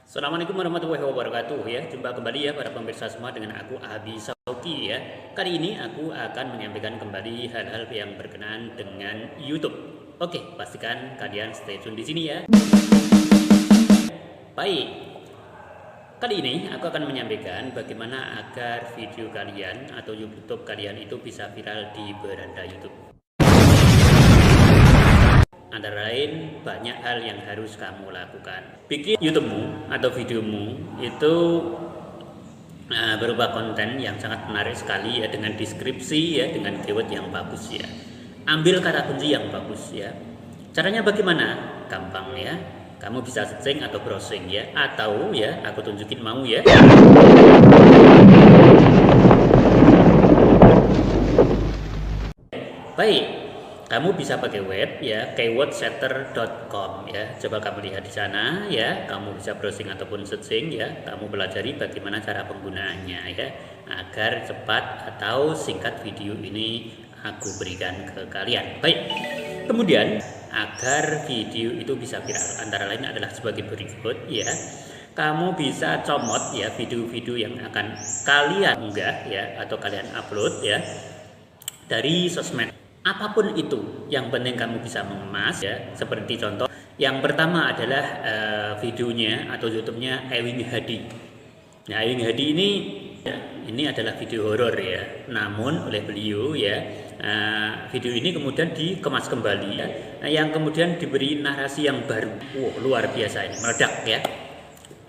Assalamualaikum warahmatullahi wabarakatuh ya. Jumpa kembali ya para pemirsa semua dengan aku Abi Sauki ya. Kali ini aku akan menyampaikan kembali hal-hal yang berkenaan dengan YouTube. Oke, pastikan kalian stay tune di sini ya. Baik. Kali ini aku akan menyampaikan bagaimana agar video kalian atau YouTube kalian itu bisa viral di beranda YouTube. Antara lain banyak hal yang harus kamu lakukan. Bikin YouTubemu atau videomu itu berupa konten yang sangat menarik sekali ya, dengan deskripsi ya, dengan keyword yang bagus ya. Ambil kata kunci yang bagus ya. Caranya bagaimana? Gampang ya. Kamu bisa searching atau browsing ya, atau ya aku tunjukin mau ya. Baik, kamu bisa pakai web ya, keywordsetter.com ya. Coba kamu lihat di sana ya, kamu bisa browsing ataupun searching ya. Kamu pelajari bagaimana cara penggunaannya ya, agar cepat atau singkat video ini aku berikan ke kalian. Baik, kemudian agar video itu bisa viral antara lain adalah sebagai berikut ya. Kamu bisa comot ya video-video yang akan kalian unggah ya atau kalian upload ya dari sosmed apapun itu, yang penting kamu bisa mengemas ya. Seperti contoh yang pertama adalah videonya atau YouTube-nya Ewing Hadi. Nah, Ewing Hadi ini adalah video horor ya, namun oleh beliau ya video ini kemudian dikemas kembali ya, yang kemudian diberi narasi yang baru. Luar biasa, ini meledak ya.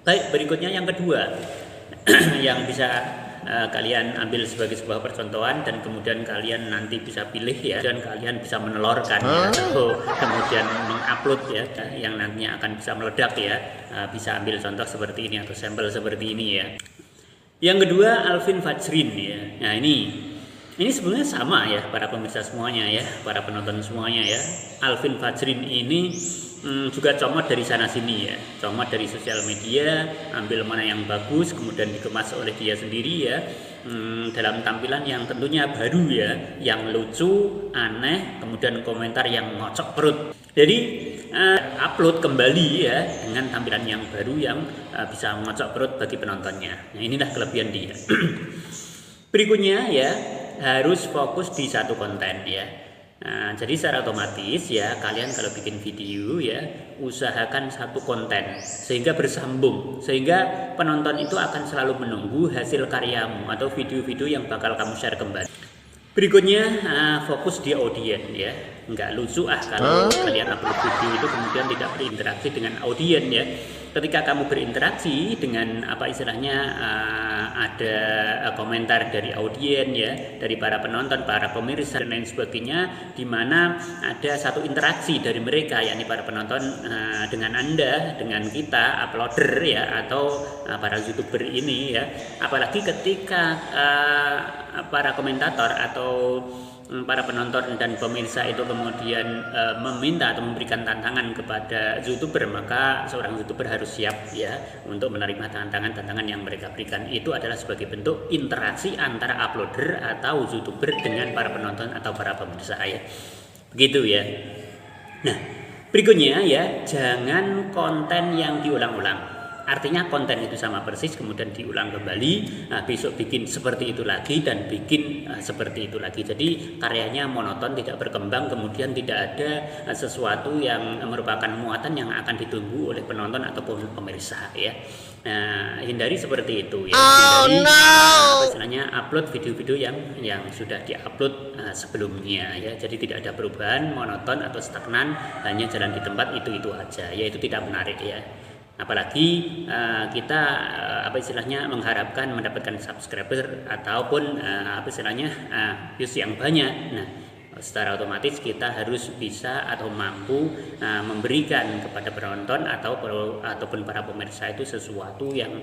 Baik, berikutnya yang kedua yang bisa kalian ambil sebagai sebuah percontohan dan kemudian kalian nanti bisa pilih ya, dan kalian bisa menelorkan ya, atau kemudian mengupload ya, yang nantinya akan bisa meledak ya. Bisa ambil contoh seperti ini atau sampel seperti ini ya. Yang kedua, Alvin Fajrin ya. Nah, ini sebenarnya sama ya para pemirsa semuanya ya, para penonton semuanya ya. Alvin Fajrin ini juga comot dari sana sini ya, comot dari sosial media, ambil mana yang bagus kemudian dikemas oleh dia sendiri ya, dalam tampilan yang tentunya baru ya, yang lucu, aneh, kemudian komentar yang ngocok perut. Jadi upload kembali ya dengan tampilan yang baru yang bisa ngocok perut bagi penontonnya. Nah, inilah kelebihan dia. Berikutnya ya, harus fokus di satu konten ya. Nah, jadi secara otomatis ya, kalian kalau bikin video ya, usahakan satu konten sehingga bersambung, sehingga penonton itu akan selalu menunggu hasil karyamu atau video-video yang bakal kamu share kembali. Berikutnya fokus di audiens ya. Nggak lucu kalau kalian upload video itu kemudian tidak berinteraksi dengan audiens ya. Ketika kamu berinteraksi dengan apa istilahnya ada komentar dari audiens ya, dari para penonton, para pemirsa dan lain sebagainya, di mana ada satu interaksi dari mereka, yakni para penonton dengan Anda, dengan kita uploader ya, atau para YouTuber ini ya. Apalagi ketika para komentator atau para penonton dan pemirsa itu kemudian meminta atau memberikan tantangan kepada YouTuber, maka seorang YouTuber harus siap ya untuk menerima tantangan yang mereka berikan. Itu adalah sebagai bentuk interaksi antara uploader atau YouTuber dengan para penonton atau para pemirsa ya. Begitu ya. Nah, berikutnya ya, jangan konten yang diulang-ulang. Artinya konten itu sama persis kemudian diulang kembali, besok bikin seperti itu lagi dan bikin seperti itu lagi. Jadi karyanya monoton, tidak berkembang, kemudian tidak ada sesuatu yang merupakan muatan yang akan ditunggu oleh penonton ataupun pemirsa ya. Nah, hindari seperti itu ya. Hindari istilahnya upload video-video yang sudah diupload sebelumnya ya. Jadi tidak ada perubahan, monoton atau stagnan, hanya jalan di tempat itu aja ya. Itu tidak menarik ya. Apalagi kita apa istilahnya mengharapkan mendapatkan subscriber ataupun apa istilahnya views yang banyak. Nah, secara otomatis kita harus bisa atau mampu memberikan kepada penonton ataupun para pemirsa itu sesuatu yang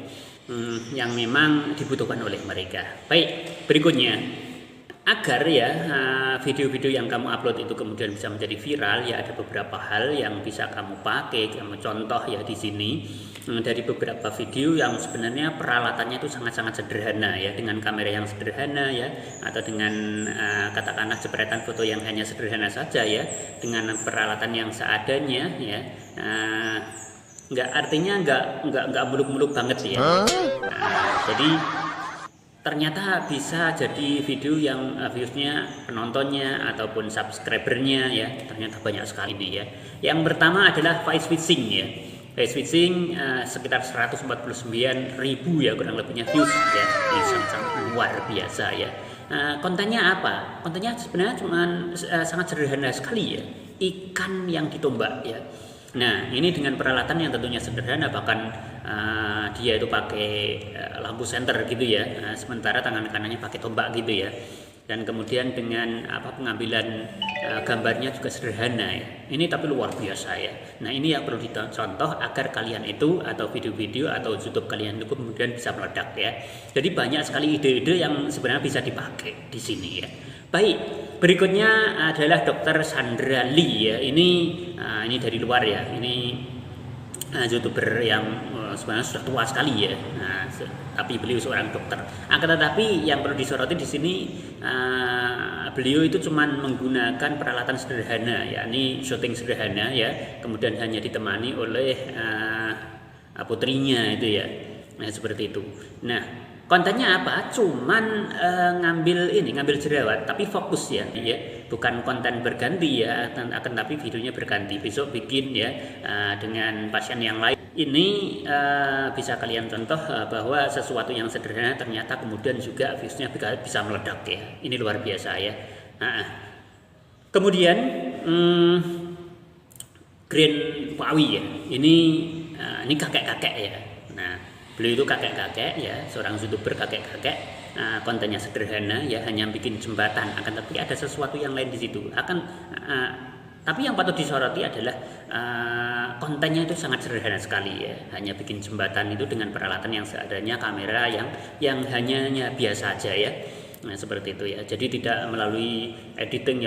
memang dibutuhkan oleh mereka. Baik, berikutnya, agar ya video-video yang kamu upload itu kemudian bisa menjadi viral ya, ada beberapa hal yang bisa kamu pakai. Kamu contoh ya di sini dari beberapa video yang sebenarnya peralatannya itu sangat-sangat sederhana ya, dengan kamera yang sederhana ya, atau dengan katakanlah jepretan foto yang hanya sederhana saja ya, dengan peralatan yang seadanya ya. nggak muluk-muluk banget ya. Jadi ternyata bisa jadi video yang viewsnya, penontonnya ataupun subscribernya ya ternyata banyak sekali ini ya. Yang pertama adalah voice switching ya. Voice switching sekitar 149.000 ya kurang lebihnya views ya. Ini sangat-sangat luar biasa ya. Kontennya apa? Kontennya sebenarnya cuma sangat sederhana sekali ya. Ikan yang ditombak ya. Nah, ini dengan peralatan yang tentunya sederhana, bahkan dia itu pakai lampu senter gitu ya, sementara tangan kanannya pakai tombak gitu ya. Dan kemudian dengan pengambilan gambarnya juga sederhana ya. Ini tapi luar biasa ya. Nah, ini yang perlu dicontoh agar kalian itu atau video-video atau YouTube kalian itu kemudian bisa meledak ya. Jadi banyak sekali ide-ide yang sebenarnya bisa dipakai di sini ya. Baik, berikutnya adalah Dr. Sandra Lee ya. Ini dari luar ya. Ini YouTuber yang sebenarnya sudah tua sekali ya. Tapi beliau seorang dokter. Akan tetapi yang perlu disoroti di sini beliau itu cuman menggunakan peralatan sederhana, yakni syuting sederhana ya. Kemudian hanya ditemani oleh putrinya itu ya. Nah, seperti itu. Nah, kontennya apa? Cuman ngambil jerawat, tapi fokus ya, bukan konten berganti ya, akan tapi videonya berganti. Besok bikin ya dengan pasien yang lain. Ini bisa kalian contoh bahwa sesuatu yang sederhana ternyata kemudian juga viewsnya bisa meledak ya. Ini luar biasa ya. Kemudian Green Pawi ya. Ini kakek-kakek ya. Nah, beliau itu kakek-kakek ya, seorang YouTuber kakek-kakek. Kontennya sederhana ya, hanya bikin jembatan, akan tapi ada sesuatu yang lain di situ. Tapi yang patut disoroti adalah kontennya itu sangat sederhana sekali ya, hanya bikin jembatan itu dengan peralatan yang seadanya, kamera yang hanya biasa aja ya. Nah, seperti itu ya. Jadi tidak melalui editing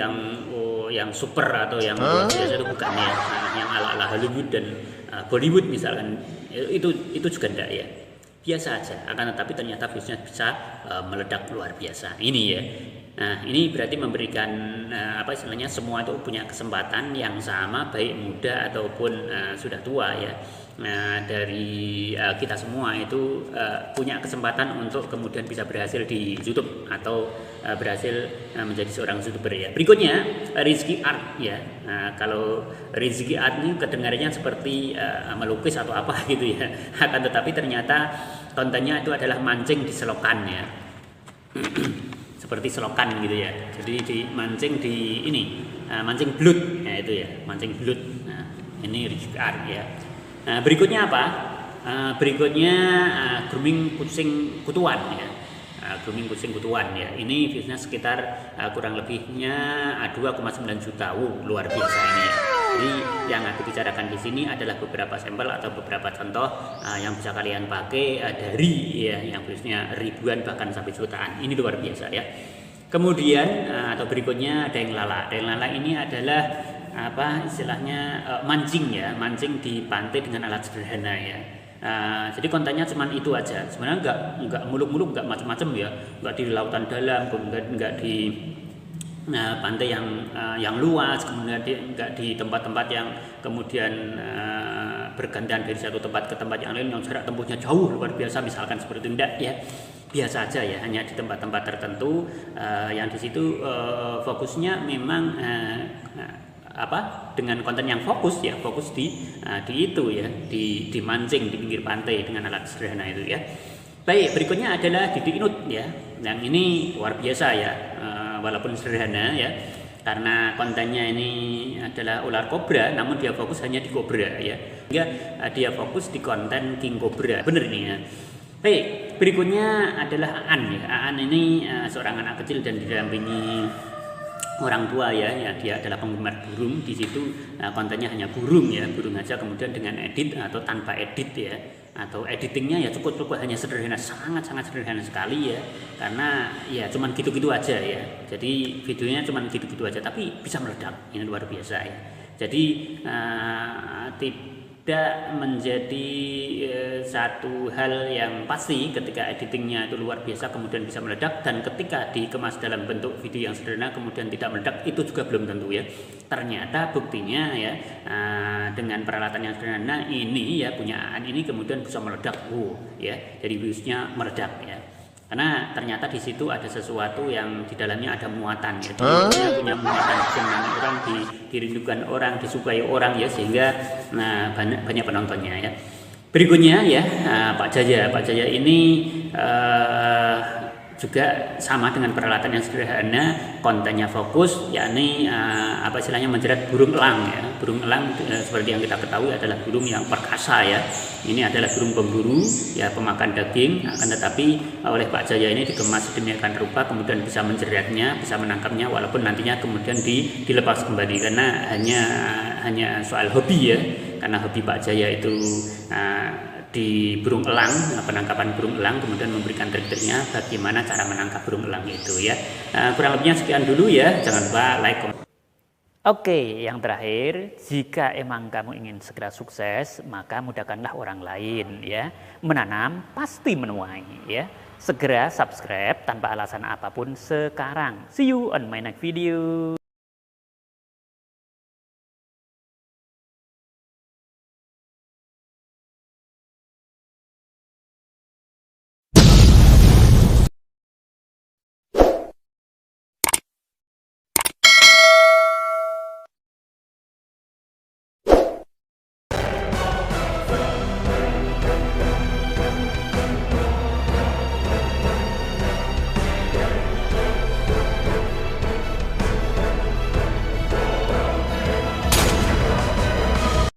yang super atau yang luar biasa, itu bukan ya. Yang ala-ala Hollywood dan Bollywood misalkan, itu juga enggak ya. Biasa aja, akan tetapi ternyata viewsnya bisa meledak luar biasa. Ini ya. Nah, ini berarti memberikan istilahnya semua itu punya kesempatan yang sama, baik muda ataupun sudah tua ya. Nah, dari kita semua itu punya kesempatan untuk kemudian bisa berhasil di YouTube atau berhasil menjadi seorang YouTuber ya. Berikutnya Rizky Art ya. Nah, kalau Rizky Art ini kedengarannya seperti melukis atau apa gitu ya. Akan tetapi ternyata kontennya itu adalah mancing di selokan ya. Seperti selokan gitu ya. Jadi mancing di mancing belut ya, itu ya, mancing belut. Nah, ini Rizky Art ya. Nah, berikutnya apa? Berikutnya grooming kucing kutuan ya. Grooming kucing kutuan ya. Ini viewsnya sekitar kurang lebihnya 2,9 juta. Luar biasa ini ya. Jadi yang aku bicarakan di sini adalah beberapa sampel atau beberapa contoh yang bisa kalian pakai dari ya, yang viewsnya ribuan bahkan sampai jutaan. Ini luar biasa ya. Kemudian atau berikutnya Deng Lala. Deng Lala ini adalah istilahnya mancing ya, mancing di pantai dengan alat sederhana ya. Jadi kontennya cuma itu aja. Sebenarnya nggak muluk-muluk, nggak macam-macam ya, nggak di lautan dalam, nggak di pantai yang luas, kemudian nggak di tempat-tempat yang kemudian bergantian dari satu tempat ke tempat yang lain yang jarak tempuhnya jauh luar biasa, misalkan seperti itu. Enggak ya, biasa aja ya, hanya di tempat-tempat tertentu yang di situ fokusnya memang dengan konten yang fokus ya, fokus di itu ya, di mancing di pinggir pantai dengan alat sederhana itu ya. Baik, berikutnya adalah Didi Inut ya. Yang ini luar biasa ya, walaupun sederhana ya, karena kontennya ini adalah ular kobra, namun dia fokus hanya di kobra ya, sehingga dia fokus di konten king kobra, bener nih ya. Baik, berikutnya adalah Aan ya. Aan ini seorang anak kecil dan didampingi orang tua ya, dia adalah penggemar burung. Di situ kontennya hanya burung ya, burung aja, kemudian dengan edit atau tanpa edit ya, atau editingnya ya cukup hanya sederhana, sangat sederhana sekali ya, karena ya cuman gitu-gitu aja ya. Jadi videonya cuman gitu-gitu aja tapi bisa meledak, ini luar biasa ya. Jadi tidak menjadi satu hal yang pasti ketika editingnya itu luar biasa kemudian bisa meledak, dan ketika dikemas dalam bentuk video yang sederhana kemudian tidak meledak, itu juga belum tentu ya. Ternyata buktinya ya, dengan peralatan yang sederhana ini ya, punya Aan ini kemudian bisa meledak, ya, jadi viewsnya meledak ya. Karena ternyata di situ ada sesuatu yang di dalamnya ada muatan ya, punya muatan dengan orang, dirindukan orang, disukai orang ya, sehingga banyak penontonnya ya. Berikutnya ya, Pak Jaya ini juga sama dengan peralatan yang sederhana, kontennya fokus, yakni apa istilahnya, menjerat burung elang ya. Burung elang seperti yang kita ketahui adalah burung yang perkasa ya. Ini adalah burung pemburu ya, pemakan daging, akan tetapi oleh Pak Jaya ini dikemas sedemikian rupa kemudian bisa menjeratnya, bisa menangkapnya, walaupun nantinya kemudian dilepas kembali, karena hanya soal hobi ya. Karena hobi Pak Jaya itu di burung elang, penangkapan burung elang, kemudian memberikan trik-triknya bagaimana cara menangkap burung elang itu ya. Kurang lebihnya sekian dulu ya, jangan lupa like, komen. Oke, yang terakhir, jika emang kamu ingin segera sukses, maka mudahkanlah orang lain ya. Menanam pasti menuai ya. Segera subscribe tanpa alasan apapun sekarang. See you on my next video.